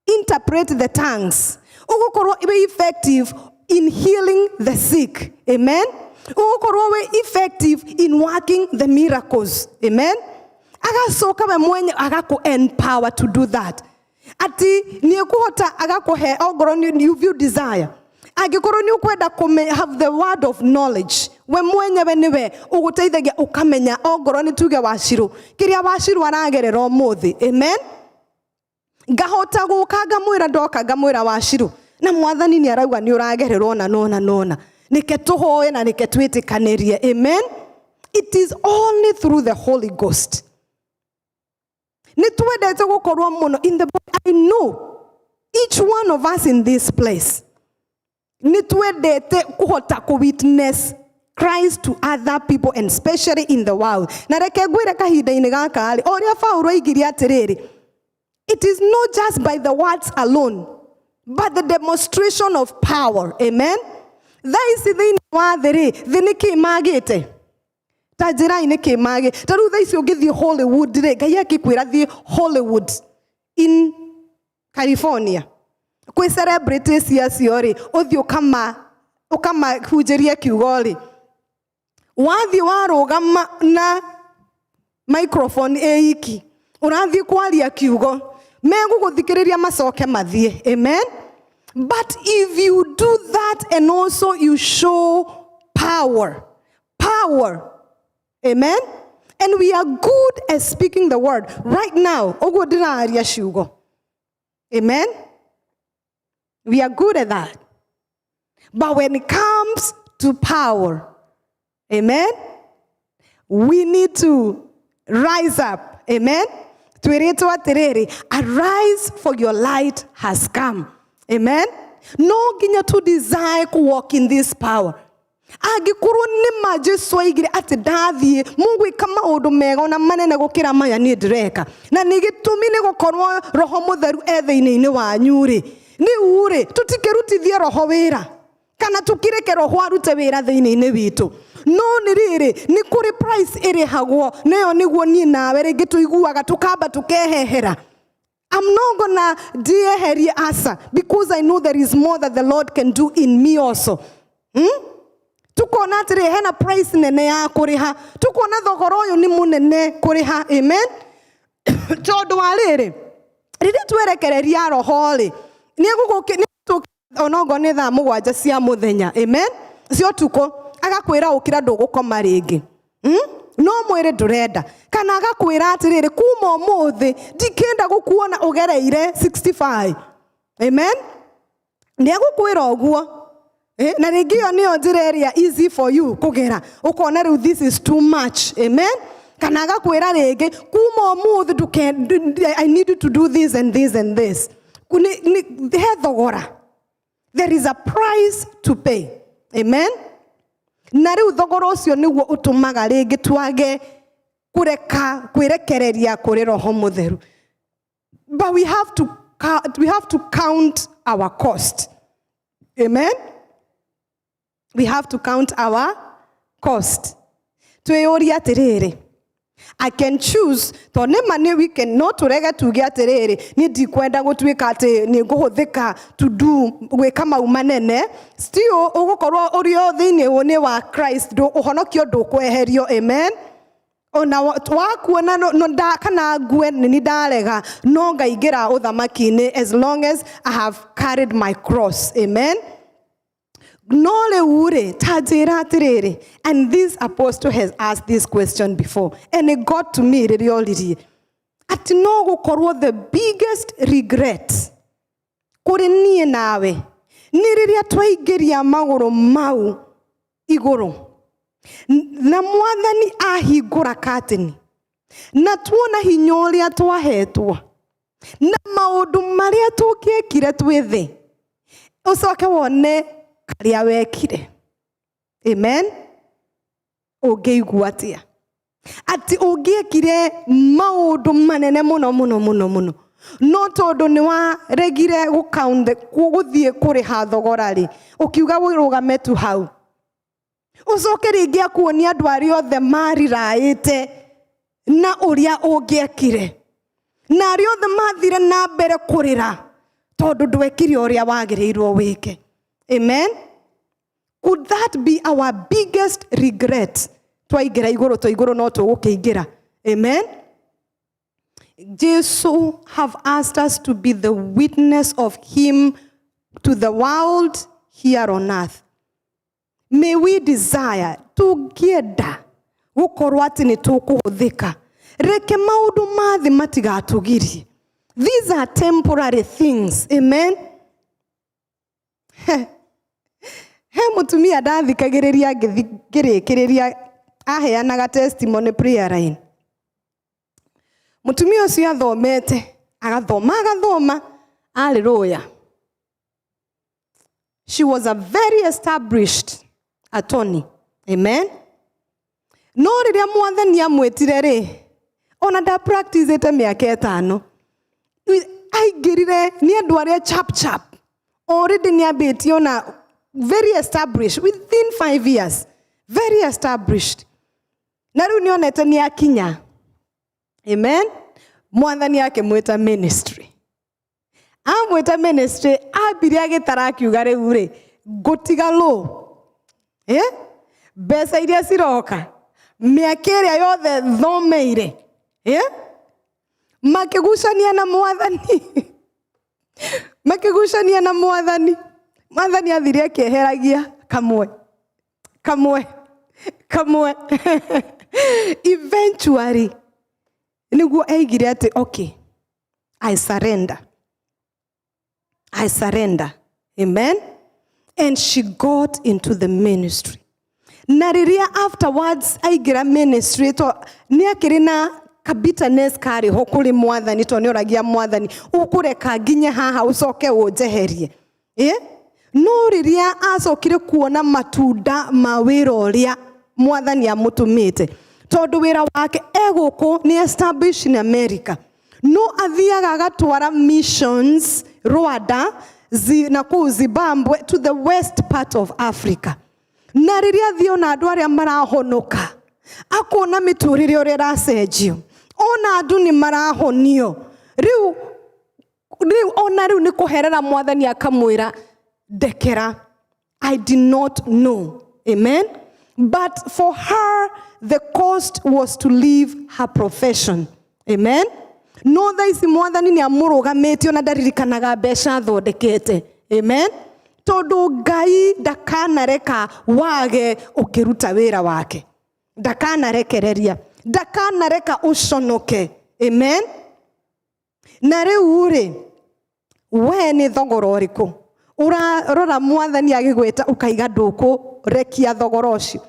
interpret the tongues. Ugukorwo we effective in healing the sick. Amen. Ugukorwo we effective in working the miracles. Amen. Agasoka we mwenye agaku empower to do that. Ati ni kuhota agakuhe ogoro you desire. Agikoro ni ukwenda have the word of knowledge. We mwenye niwe uguteithagia ukamenya ogoro ni tuge washiru. Kiria washiru aragerera omuthi. Amen. Ngahota guka ngamwira ndoka ngamwira washiru na mwathani ni arauga ni uragererwo na nona nike tuhoye na nike twitikanirie. Amen. It is only through the Holy Ghost. Ni twendete gukorwo muno in the body. I know each one of us in this place ni twendete kuhota ku witness Christ to other people, and especially in the world. Na reke ngwire kahinda-inĩ gaka rĩ, oria Paulo oigire atĩrĩrĩ, it is not just by the words alone, but the demonstration of power. Amen. Thaa ici thĩinĩ wa thĩ rĩ, thĩ nĩ kĩ magĩte? Ta njĩra-inĩ kĩ magĩ. Ta rĩu thaa ici ũngĩthiĩ Hollywood rĩ, Ngai akĩkwĩra thiĩ Hollywood in California. Kwĩ celebrities acio rĩ, ũthiĩ ũkamahunjĩria kiugo rĩ. Wathiĩ warũgama na microphone ĩiki, ũrathiĩ kwaria kiugo, megũgũthikĩrĩria macoke mathiĩ. Amen. But if you do that and also you show power. Amen. And we are good at speaking the word. Right now, ũguo ndĩraria ciugo. Amen. We are good at that. But when it comes to power, amen, we need to rise up. Amen. Twĩrĩtwo atĩrĩrĩ, arise for your light has come. Amen. No nginya to desire to walk in this power. Angĩkorwo nĩ ma Jesũ aigire atĩ ndathiĩ mũgwĩka maũndũ mega na manene gũkĩra maya niĩ ndĩreka, na nĩ gĩtũmi nĩ gũkorwo Roho Mũtheru thĩinĩ-inĩ wanyu rĩ, rĩu rĩ tũtikĩrutithie Roho wĩra kana tũkĩreke Roho arute wĩra thĩinĩ-inĩ witũ. No nĩ rĩrĩ, nĩ kũrĩ price ĩrĩhagwo, nayo nĩguo niĩ nawe rĩngĩ tũiguaga tũkamba tũkehehera. I'm not gonna dear asa because I know there is more that the Lord can do in me also. Tukona atĩrĩ hena price nene ya kũrĩha, tukona thogora ũyũ nĩ mũnene kũrĩha. Amen. Tondũ wa rĩrĩ, rĩrĩa twerekereria Roho rĩ, nĩ onogo nĩ thaa 7 cia mũthenya. Amen. Cio tuko agakwĩra ũkĩra ndũgũkoma rĩngĩ. No mwĩrĩ ndũrenda, kana agakwĩra atĩrĩrĩ kuma ũmũthĩ ndikenda gũkuona ũgereire 65. Amen. Nĩ agũkwĩra ũguo. Na rĩngĩ ĩyo nĩyo njĩra ĩrĩa easy for you kũgera, ũkona rĩu this is too much. Amen. Kana agakwĩra rĩngĩ kuma ũmũthĩ I need you to do this and this and this. He thogora. There is a price to pay. Amen. Na rĩu thogora ũcio nĩguo ũtũmaga rĩngĩ twage kwĩrekereria kũrĩ Roho Mũtheru. But we have to count our cost. Amen. We have to count our cost. Twĩyũria atĩrĩrĩ, I can choose to nemane we can not turega tuge atĩrĩrĩ ni ndikwenda gũtuĩka atĩ nĩ ngũhũthĩka to do gwĩka mau manene. Still ũgũkorwo ũrĩ thĩinĩ wa Christ ũhonokio ndũkweherio. Amen. Ona wakuona no kana ngue nĩ ndarega no ngaingĩra ũthamaki-inĩ as long as I have carried my cross. Amen. No leure tajira tirere. And this apostle has asked this question before, and it got to me really. At no gukorwo the biggest regret kuri nie nawe niriria twaigeria maguru mau iguru na mwathani ahingura katini na tuona hinya uria twahetwo na maundu maria tukiekire twithe ucoke wone karia wekire. Amen. Ũngĩigua atĩa atĩ ũngĩekire maũndũ manene mũno no tondũ nĩ waregire gũthiĩ kũrĩha thogora rĩ ũkiuga wĩrũgame tu hau ũcoke rĩngĩ akuonia andũ arĩa othe mariraĩte na ũrĩa ũngĩekire na arĩa othe mathire na mbere kũrĩra tondũ ndwekire ũrĩa wagĩrĩirwo wĩke. Amen. Could that be our biggest regret? Twaigera igũrũ no tũgũkĩingĩra. Amen. Jesus have asked us to be the witness of him to the world here on earth. May we desire tũngĩenda gũkorwo atĩ nĩ tũkũhũthĩka. Reke maũndũ mathĩ matigatũgirie. These are temporary things. Amen. He mutumia ndathikagĩrĩria ngĩrĩkĩrĩria aheanaga testimony prayer line. Mutumia ũcio athomete agathoma hallelujah. She was a very established attorney, Amen. No riria mwathani amwetire ri, ona da practice ite miaka 5. Aigirire ni andu aria chap. Already ni abeti ona very established within 5 years. Very established. Na riu nionete ni akinya. Amen. Mwathani yake mweta ministry. Amweta ministry abiri agitara kiuga riu ri gutiga lo. Besa iria ciroka miaka iria yothe thomeire makigucania na mwathani makigucania na mwathani athire akeheragia kamwe eventually niguo aigire ati okay, I surrender. Amen. And she got into the ministry. Na riria afterwards aigira ministry to ni akiri na kabitanes kari hokuri mwathani to ni oragia mwathani ukureka nginye haha ucoke unjeherie. No riria acokire kuona matunda ma wira uria mwathani amutumite tondu wira wake eguku ni established in America. No athiaga agatwara missions Rwanda na ku Zimbabwe to the west part of Africa. Na riria thio na andu aria marahonoka akona miturire uria racenjio ona andu ni marahonio riu ona riu ni kuherera mwathani akamwira dekera, I did not know. Amen. But for her the cost was to leave her profession. Amen. No thaisi mwathani ni amurugamitio na ndaririkanaga mbeca thondekete. Amen. Tondu Ngai ndakanareka wage ukiruta wira wake. Ndakanarekereria. Ndakanareka uconoke. Amen. Na riu ri we ni thogora uriku urarora mwathani agigweta ukaiga nduku rekia thogora ucio.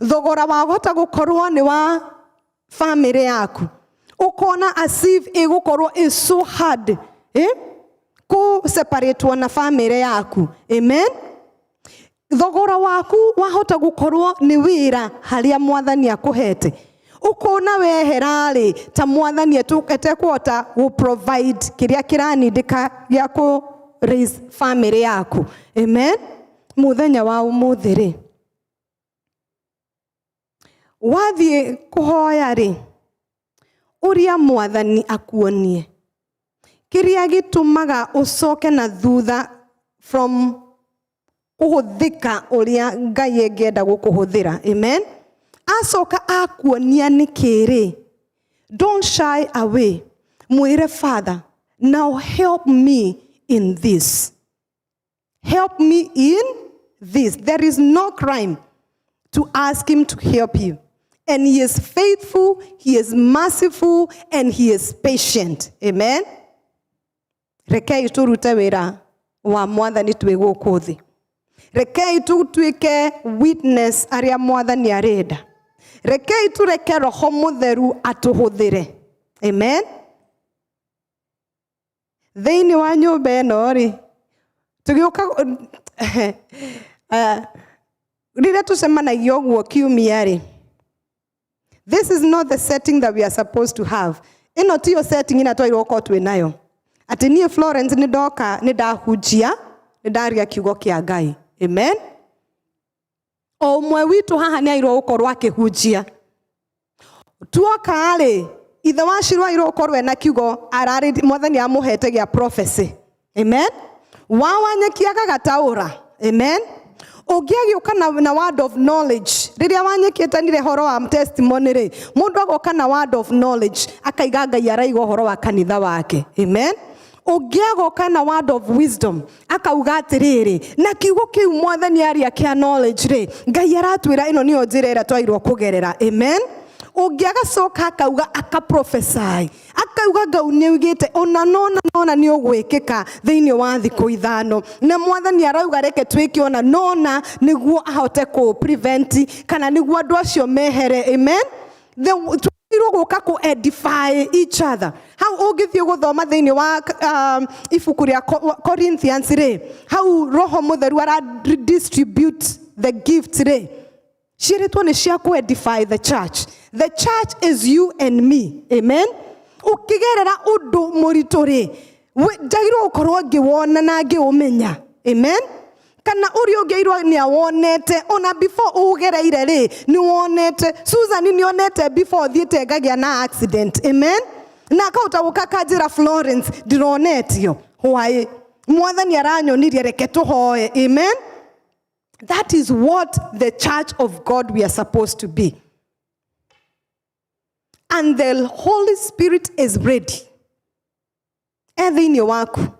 Thogora wa gota gukorwo ni wa family yaku. Ukona as if igukorwo is so hard ku separate na family yaku. Amen. Thogora waku wahota gukorwo ni wira haria mwathani akuhete. Ukona weherari ta mwathani etukete kuota gu provide kiria kiranindika ya ku raise family yaku. Amen. Muthenya wa umuthi ri wathie kuhoya ri uria mwathani akuonie kiria gitumaga ucoke na thutha from kuhuthika uria Ngai engenda gukuhuthira. Amen. Asoka akuonia nikiri, don't shy away. Mwire Father, now help me in this. Help me in this. There is no crime to ask him to help you. And he is faithful, he is merciful, and he is patient. Amen. Rekei turute wira wa mwathani twi guku thi. Rekei tutuike witness aria mwathani arenda. Rekei tureke Roho Mutheru atuhuthire. Amen. Thiini wa nyumba eno ri tugiuka riria tucemanagia uguo kiumia ri, this is not the setting that we are supposed to have. Ino tiyo setting ina twairwo ko twi nayo. Ati nie Florence ni ndoka ni ndahunjia ni ndaria kiugo kia Ngai. Amen. O mwe witu haha ni airwo ukorwo akihunjia. Tuoka ri ithe wa shirwa iro ukorwo na kiugo arari mwathani amuhete gia prophecy. Amen. Wawanyekiaga gataura. Amen. Ugiagioka na word of knowledge. Riria wanyekitanire horo wa testimony ri mundu agoka na word of knowledge akaiga Ngai araigo horo wa kanitha wake. Amen. Ugiagoka na word of wisdom akauga atiriri na kiugo kiu mwathani aria kia knowledge ri Ngai aratwira ino niyo njira ira twairwo kugerera. Amen. Ugiaga soka akauga akaprophesy akauga Ngai niugite ona nona ni ugwikika thiini wa thiku ithano na mwathani arauga reke twiki ona nona niguo ahote ku prevent kana niguo andu acio mehere. Amen. Twiro guka ku edify each other. How ugithio guthoma thiini wa ibuku ria Corinthians ri how Roho Mutheru ara distribute the gift ri Ciĩrĩtwo nĩ cia edify the church. The church is you and me. Amen. Ũkĩgerera ũndũ mũritũ rĩ, njagĩrĩirwo gũkorwo ngĩwona na ngĩũmenya. Amen. Kana ũrĩa ũngĩirwo nĩ awonete ona before ũgereire rĩ nĩ wonete. Susan nĩ onete before thiĩte ngagĩa na accident. Amen. Na kauta gũkakanjĩra Florence ndironetio. Why? Mwathani aranyonirie reke tũhoe. Amen. That is what the church of God we are supposed to be. And the Holy Spirit is ready. Thĩinĩ waku.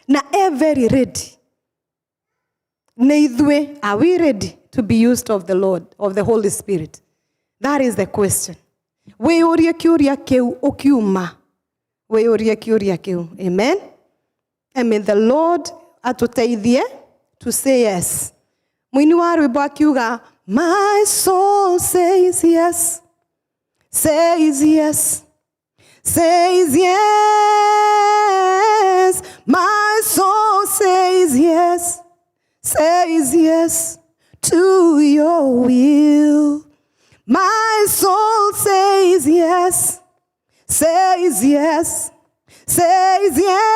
Na very ready. Neithwe, are we ready to be used of the Lord, of the Holy Spirit? That is the question. Wĩyũrie kĩũria kĩu ũkiuma. Wĩyũrie kĩũria kĩu. Amen. And may the Lord atũteithie to say yes. Mũini wa rwĩmbo akiuga, my soul says yes. Says yes. Says yes. My soul says yes. Says yes to your will. My soul says yes. Says yes. Says yes.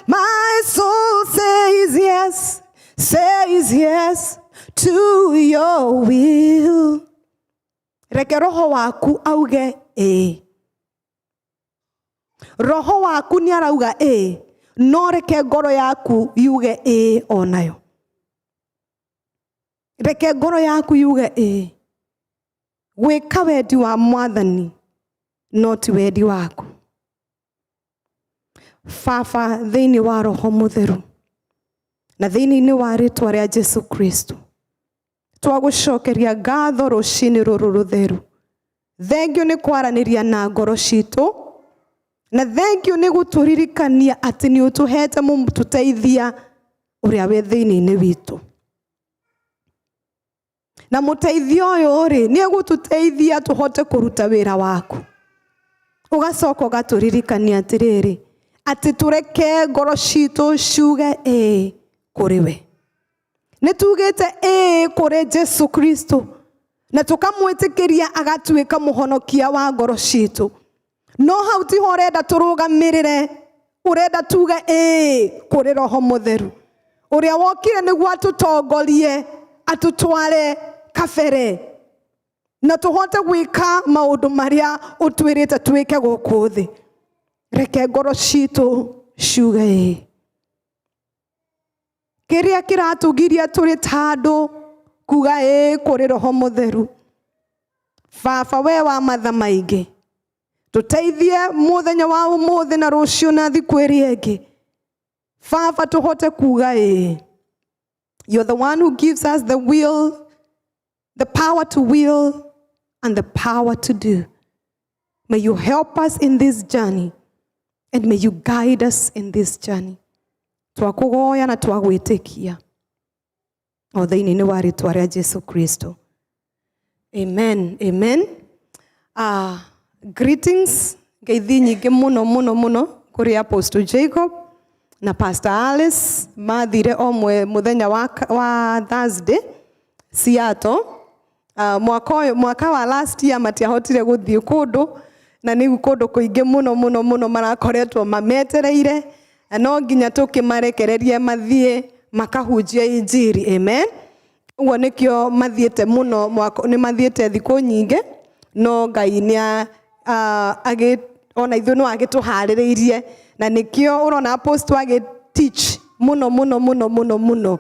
My soul says yes. Says yes to your will. Reke roho waku auge Roho waku ni arauga no reke ngoro yaku yuge onayo. Reke ngoro yaku yuge gwĩka wendi wa Mwathani no ti wendi waku. Baba, thĩinĩ wa Roho Mũtheru na thĩinĩ wa rĩĩtwa rĩa Jesu Kristo, twagũcokeria ngatho rũcinĩ rũrũ rũtheru. Thengio nĩ kwaranĩria na ngoro citũ, na thengio nĩ gũtũririkania atĩ nĩ ũtũhete mũtũteithia ũrĩa wĩ thĩinĩ witũ. Na mũteithia ũyũ rĩ nĩ egũtũteithia tũhote kũruta wĩra waku. Ũgacoka ũgatũririkania atĩrĩrĩ, atĩ tũreke ngoro citũ ciuge kũrĩ we. Nĩtugĩte kũrĩ Jesu Kristo na tũkamwĩtĩkĩria agatuĩka mũhonokia wa ngoro citũ. No hau tiho ũrenda tũrũgamĩrĩre, ũrenda tuge kũrĩ Roho Mũtheru ũrĩa wokire nĩguo atũtongorie, atũtware kabere na tũhote gwĩka maũndũ marĩa ũtwĩrĩte twĩke gũkũ thĩ. Reke ngoro citũ ciuge kĩrĩa kĩratũgiria tũrĩ ta andũ kuga kũrĩ Roho Mũtheru. Baba, we wa matha maingĩ, tũteithie mũthenya wa ũmũthĩ na rũciũ na thikũ ĩrĩa ĩngĩ. Baba, tũhote kuga you're the one who gives us the will, the power to will and the power to do. May you help us in this journey and may you guide us in this journey. Twakũgoya na twagwĩtĩkia o thĩinĩ wa rĩĩtwa rĩa Jesu Kristo. Amen. Amen. Greetings. Ngeithi nyingĩ mũno kũrĩ Apostle Jacob na Pastor Alice mathire mũthenya wa Thursday Seattle. Mwaka wa last year matiahotire gũthiĩ kũndũ na nĩ kũndũ kũingĩ mũno marakoretwo mametereire. No nginya tũkĩmarekererie mathiĩ makahunjia injiri. Amen. Ũguo nĩkĩo mathiĩte mũno, nĩ mathiĩte thikũ nyingĩ, no Ngai nĩ ona ithuĩ no agĩtũharĩrĩirie, na nĩkĩo ũrona Apostle agĩ teach mũno